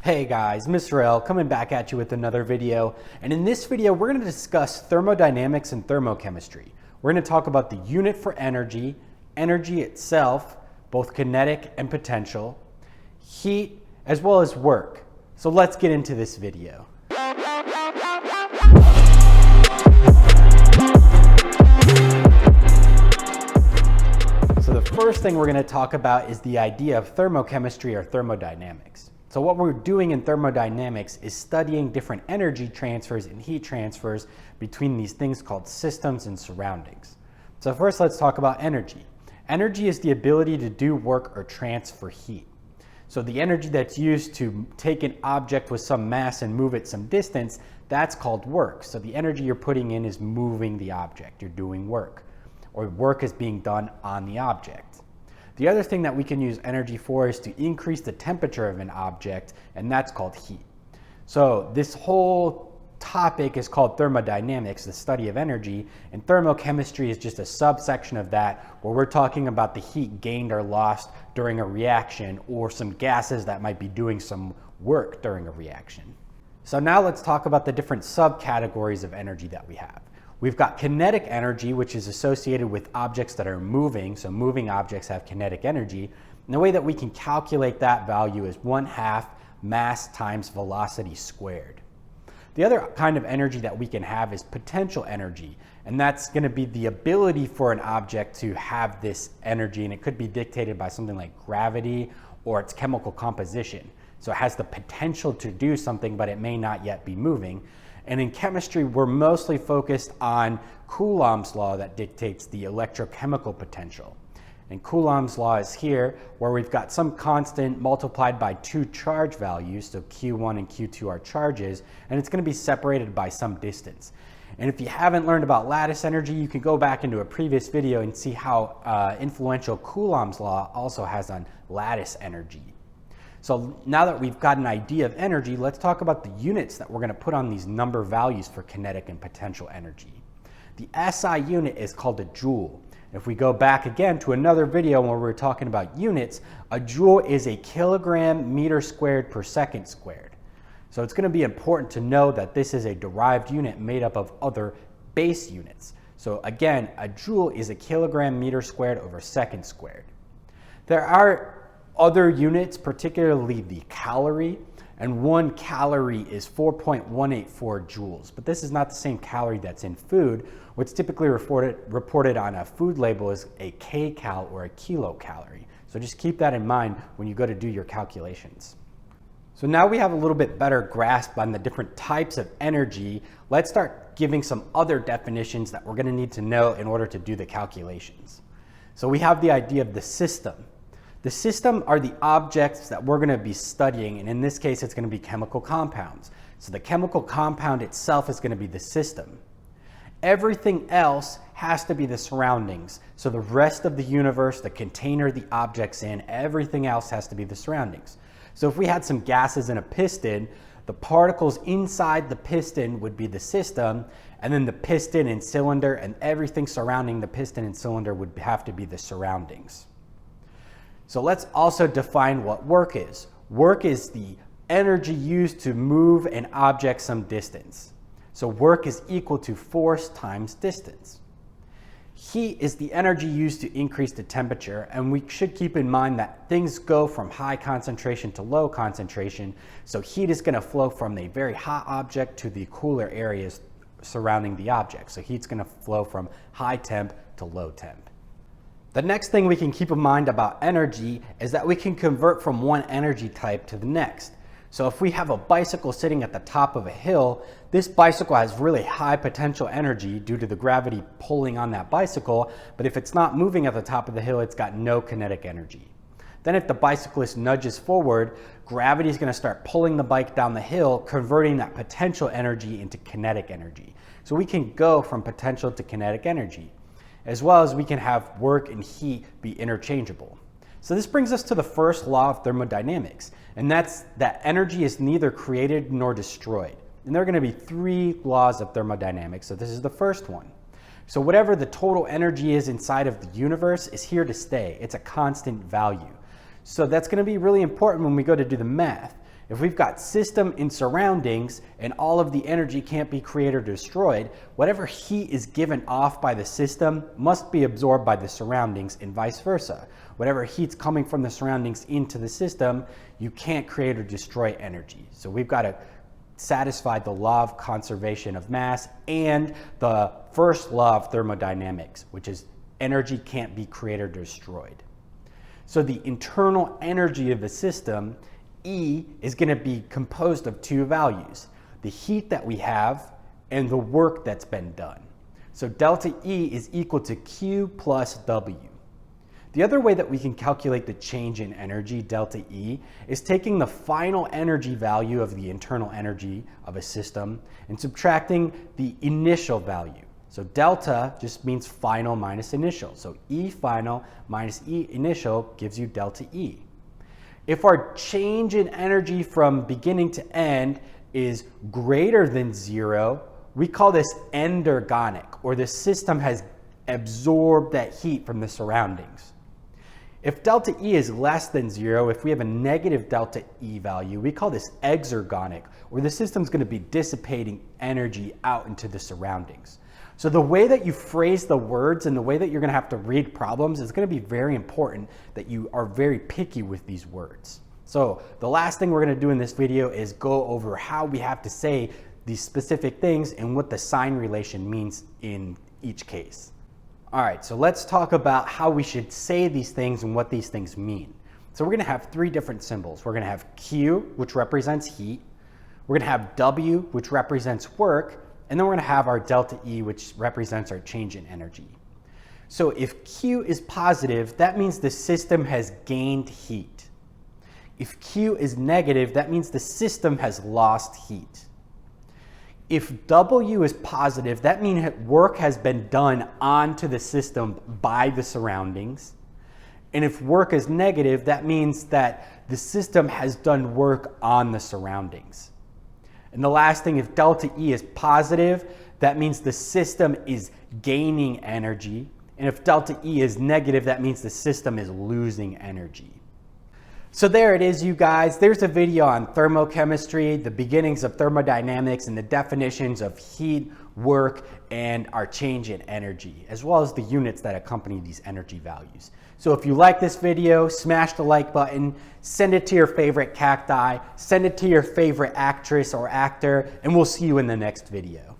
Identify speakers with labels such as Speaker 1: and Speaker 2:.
Speaker 1: Hey guys, Mr. L coming back at you with another video. And in this video, we're going to discuss thermodynamics and thermochemistry. We're going to talk about the unit for energy, energy itself, both kinetic and potential, heat, as well as work. So let's get into this video. So the first thing we're going to talk about is the idea of thermochemistry or thermodynamics. So what we're doing in thermodynamics is studying different energy transfers and heat transfers between these things called systems and surroundings. So first let's talk about energy. Energy is the ability to do work or transfer heat. So the energy that's used to take an object with some mass and move it some distance, that's called work. So the energy you're putting in is moving the object, you're doing work, or work is being done on the object. The other thing that we can use energy for is to increase the temperature of an object, and that's called heat. So this whole topic is called thermodynamics, the study of energy, and thermochemistry is just a subsection of that, where we're talking about the heat gained or lost during a reaction, or some gases that might be doing some work during a reaction. So now let's talk about the different subcategories of energy that we have. We've got kinetic energy, which is associated with objects that are moving. So moving objects have kinetic energy. And the way that we can calculate that value is 1/2 mass times velocity squared. The other kind of energy that we can have is potential energy. And that's going to be the ability for an object to have this energy. And it could be dictated by something like gravity or its chemical composition. So it has the potential to do something, but it may not yet be moving. And in chemistry, we're mostly focused on Coulomb's law that dictates the electrochemical potential. And Coulomb's law is here, where we've got some constant multiplied by two charge values, so Q1 and Q2 are charges, and it's going to be separated by some distance. And if you haven't learned about lattice energy, you can go back into a previous video and see how influential Coulomb's law also has on lattice energy. So now that we've got an idea of energy, let's talk about the units that we're going to put on these number values for kinetic and potential energy. The SI unit is called a joule. If we go back again to another video where we're talking about units, a joule is a kilogram meter squared per second squared. So it's going to be important to know that this is a derived unit made up of other base units. So again, a joule is a kilogram meter squared over second squared. There are other units, particularly the calorie, and 1 calorie is 4.184 joules. But this is not the same calorie that's in food. What's typically reported on a food label is a kcal or a kilocalorie. So just keep that in mind when you go to do your calculations. So now we have a little bit better grasp on the different types of energy. Let's start giving some other definitions that we're going to need to know in order to do the calculations. So we have the idea of the system. The system are the objects that we're going to be studying, and in this case it's going to be chemical compounds. So the chemical compound itself is going to be the system. Everything else has to be the surroundings. So the rest of the universe, the container the object's in, everything else has to be the surroundings. So if we had some gases in a piston, the particles inside the piston would be the system, and then the piston and cylinder and everything surrounding the piston and cylinder would have to be the surroundings. So let's also define what work is. Work is the energy used to move an object some distance. So work is equal to force times distance. Heat is the energy used to increase the temperature, and we should keep in mind that things go from high concentration to low concentration. So heat is going to flow from a very hot object to the cooler areas surrounding the object. So heat's going to flow from high temp to low temp. The next thing we can keep in mind about energy is that we can convert from one energy type to the next. So if we have a bicycle sitting at the top of a hill, this bicycle has really high potential energy due to the gravity pulling on that bicycle, but if it's not moving at the top of the hill, it's got no kinetic energy. Then if the bicyclist nudges forward, gravity is going to start pulling the bike down the hill, converting that potential energy into kinetic energy. So we can go from potential to kinetic energy, as well as we can have work and heat be interchangeable. So this brings us to the first law of thermodynamics, and that's that energy is neither created nor destroyed. And there are going to be 3 laws of thermodynamics, so this is the first one. So whatever the total energy is inside of the universe is here to stay. It's a constant value. So that's going to be really important when we go to do the math. If we've got system and surroundings and all of the energy can't be created or destroyed, whatever heat is given off by the system must be absorbed by the surroundings and vice versa. Whatever heat's coming from the surroundings into the system, you can't create or destroy energy. So we've got to satisfy the law of conservation of mass and the first law of thermodynamics, which is energy can't be created or destroyed. So the internal energy of the system, E, is going to be composed of two values, the heat that we have and the work that's been done. So delta E is equal to Q plus W. The other way that we can calculate the change in energy, delta E, is taking the final energy value of the internal energy of a system and subtracting the initial value. So delta just means final minus initial. So E final minus E initial gives you delta E. If our change in energy from beginning to end is greater than 0, we call this endergonic, or the system has absorbed that heat from the surroundings. If delta E is less than 0, if we have a negative delta E value, we call this exergonic, or the system's going to be dissipating energy out into the surroundings. So the way that you phrase the words and the way that you're going to have to read problems is going to be very important, that you are very picky with these words. So the last thing we're going to do in this video is go over how we have to say these specific things and what the sign relation means in each case. All right, so let's talk about how we should say these things and what these things mean. So we're going to have three different symbols. We're going to have Q, which represents heat. We're going to have W, which represents work. And then we're going to have our delta E, which represents our change in energy. So if Q is positive, that means the system has gained heat. If Q is negative, that means the system has lost heat. If W is positive, that means work has been done onto the system by the surroundings. And if work is negative, that means that the system has done work on the surroundings. And the last thing, if delta E is positive, that means the system is gaining energy. And if delta E is negative, that means the system is losing energy. So there it is, you guys. There's a video on thermochemistry, the beginnings of thermodynamics, and the definitions of heat, work, and our change in energy, as well as the units that accompany these energy values. So if you like this video, smash the like button, send it to your favorite cacti, send it to your favorite actress or actor, and we'll see you in the next video.